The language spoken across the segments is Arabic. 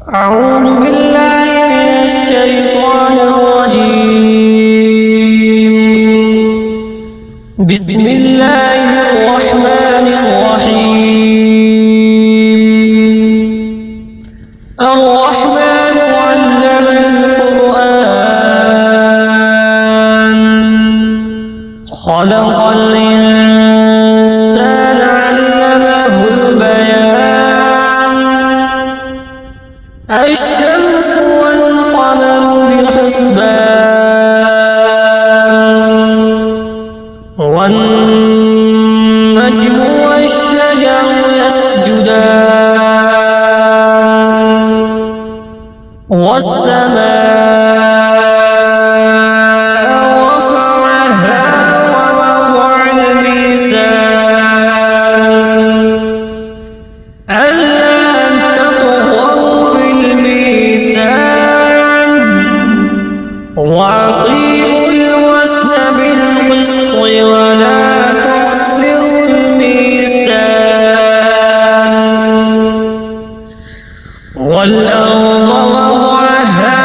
أعوذ بالله من الشيطان الرجيم. بسم الله الرحمن الرحيم. الرحمن علم القرآن خلق الإنسان علمه البيان. الشمس والقمر بحسبان والنجم والشجر يسجدان والسماء رفعها ووضع الميزان ألا تطغوا في الميزان وأقيموا الوزن بالقسط ولا تخسروا الميزان والأرض وضعها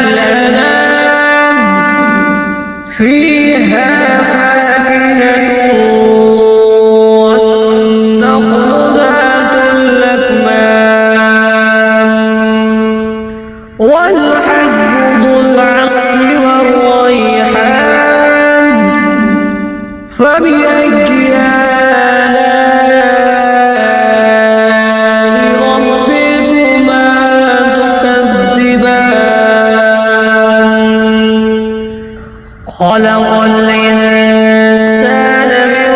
للأنام فيها فاكهة والنخل ذات الأكمام والحب ذو العصف والريحان فبأي آلاء ربكما تكذبان خلق الإنسان من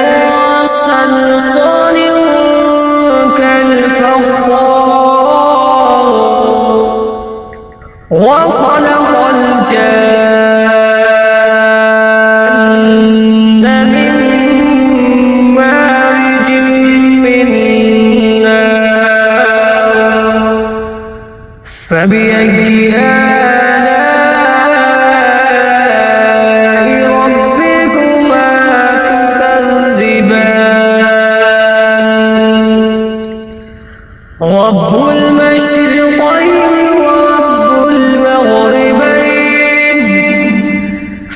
صلصال كالفخار وخلق الجان من مارج من نار فبأي آلاء ربكما تكذبان رب المشرقين ورب المغربين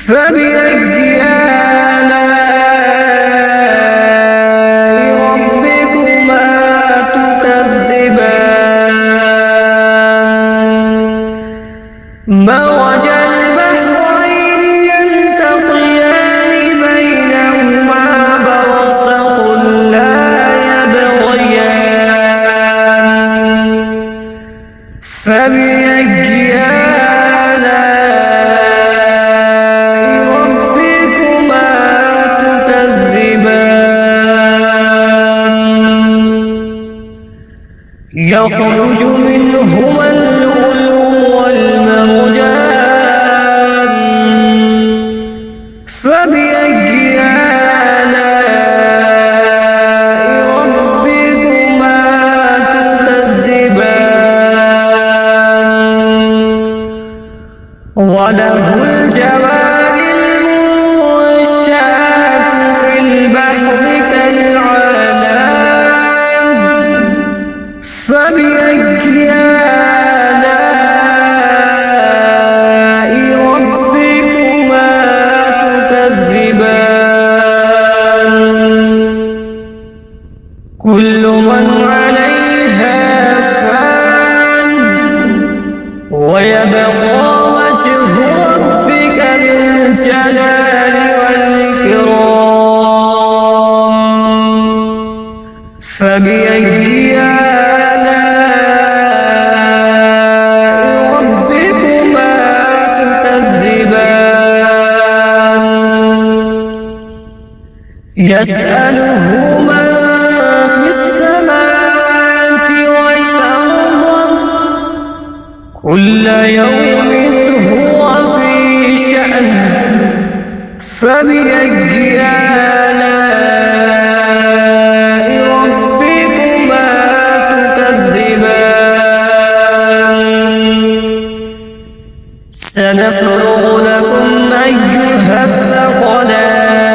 فبأي آلاء ربكما تكذبان مرج البحرين يلتقيان بينهما برزخ لا يبغيان فبأي آلاء ربكما تكذبان يخرج منهما اللؤلؤ والمرجان فبأي آلاء ربكما تكذبان وله الجوار المنشآت في البحر كالأعلام فبأي آلاء ربكما تكذبان كل من عليها فان ويبقى وجه ربك ذو الجلال والإكرام فبأي آلاء ربكما تكذبان يسأله من في السماوات والأرض كل يوم هو في شأن فبأي آلاء ربكما تكذبان سنفرغ لكم أيها الثقلان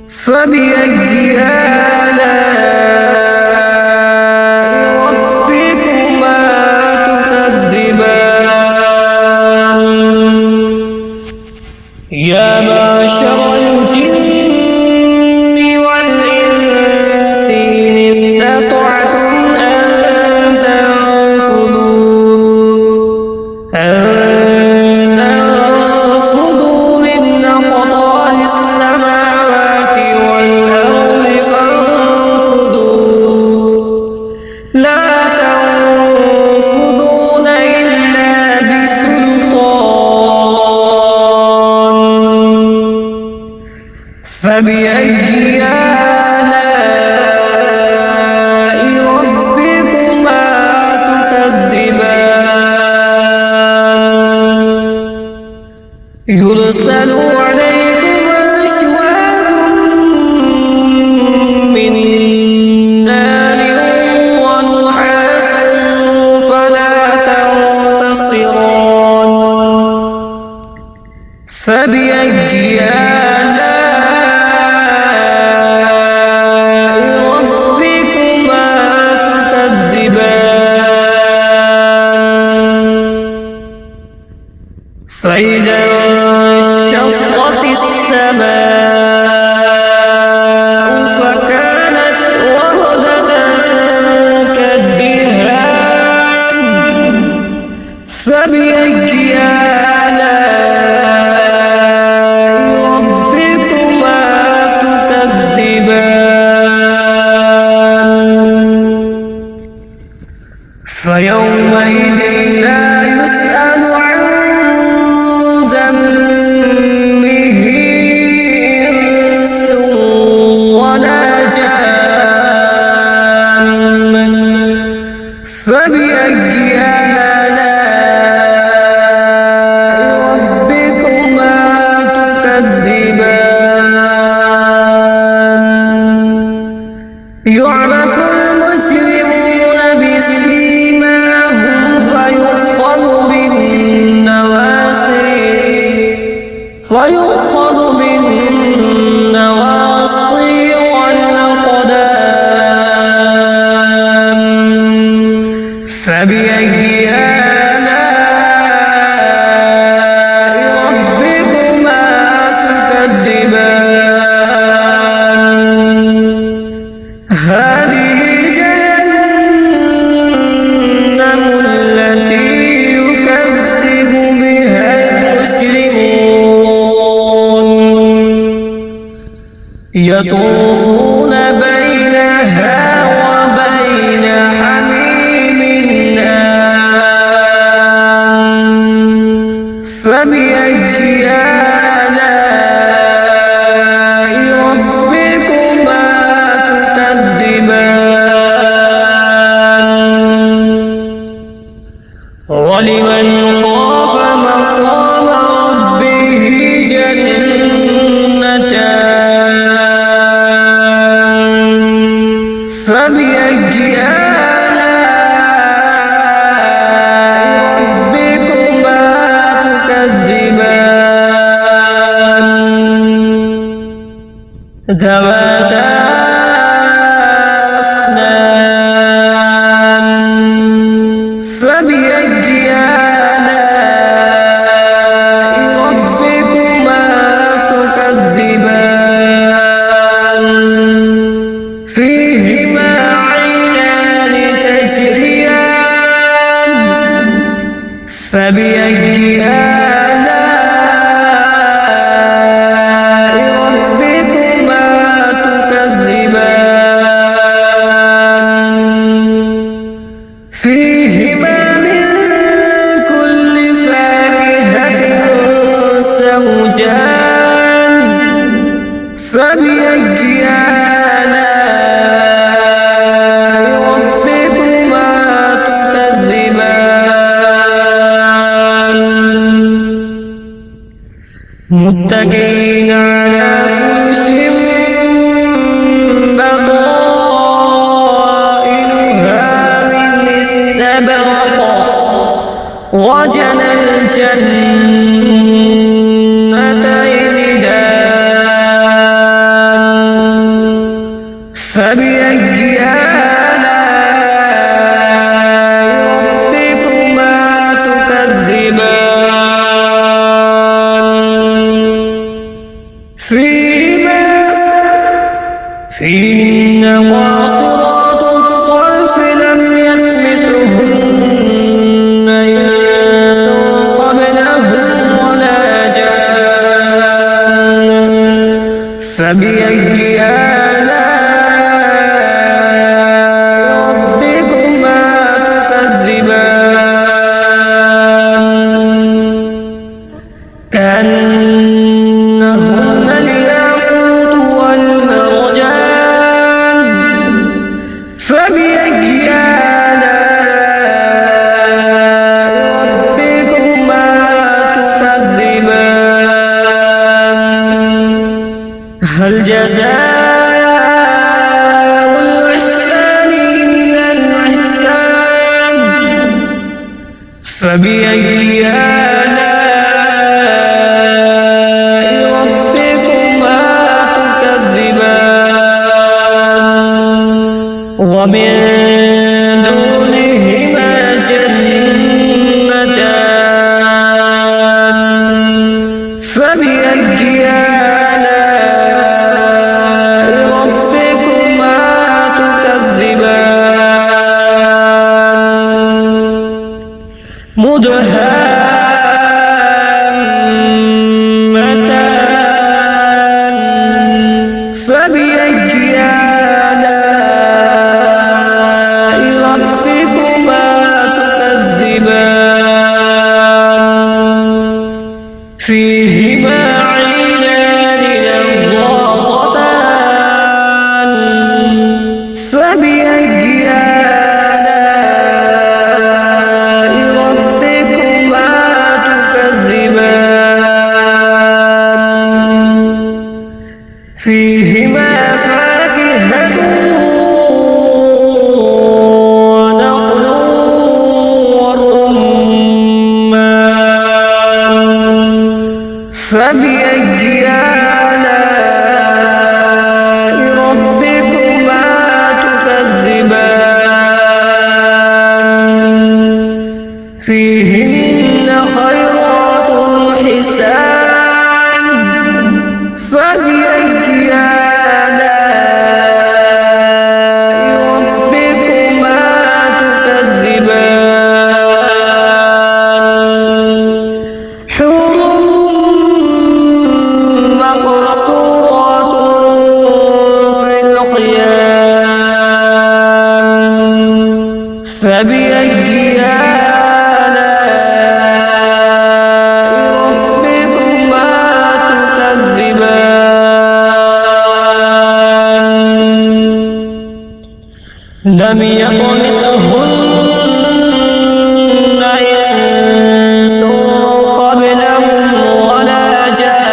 فبأي آلاء فإذا انشقت السماء فكانت وردة كالدهان فبأي آلاء ربكما تكذبان فيومئذ لا يسأل عن ذنبه إنس ولا جان فبأي آلاء ربكما تكذبان يعرف المجرمون بسيماهم فيؤخذ بالنواصي والأقدام فبأي آلاء ربكما تكذبان هذه جهنم التي يكذب بها يطوفون بينها وبين حميم آن فبأي آلاء ربكما تكذبان ولمن خاف مقام ربه جنتان فبأي آلاء ربكما تكذبان ذواتا أفنان فبأي آلاء ربكما تكذبان فيهما عينان تجريان فبأي آلاء ربكما تكذبان فيهما من كل فاكهة زوجان فبأي آلاء ربكما تكذبان متكئين على فرش بطائنها من استبرق وجنى الجنتين دان فبأي آلاء ربكما تكذبان فيهن قاصرات الطرف لم يطمثهن إنس قبلهم ولا جان فبأي آلاء ربكما تكذبان كأنهن الياقوت والمرجان فبأي آلاء ربكما تكذبان هل جزاء الإحسان إلا الإحسان فبأي آلاء ربكما تكذبان ومن دونهما جنتان مدهامتان فبأي آلاء ربكما تكذبان فيهما عينان نضاختان فبأي آلاء ربكما تكذبان فيهما فاكهة ونخل ورمان فبأي آلاء ربكما تكذبان فيهن خيرات حسان فبأي آلاء ربكما تكذبان حور مقصورات في الخيام فبأي آلاء ربكما تكذبان لم يطمثهن إنس قبلهم ولا جان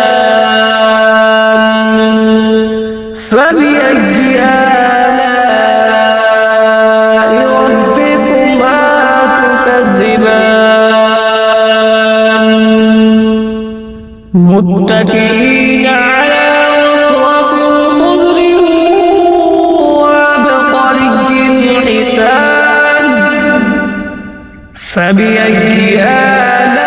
فبأي آلاء ربكما تكذبان متكئين على رفرف خضر وعبقري حسان فبأي آلاء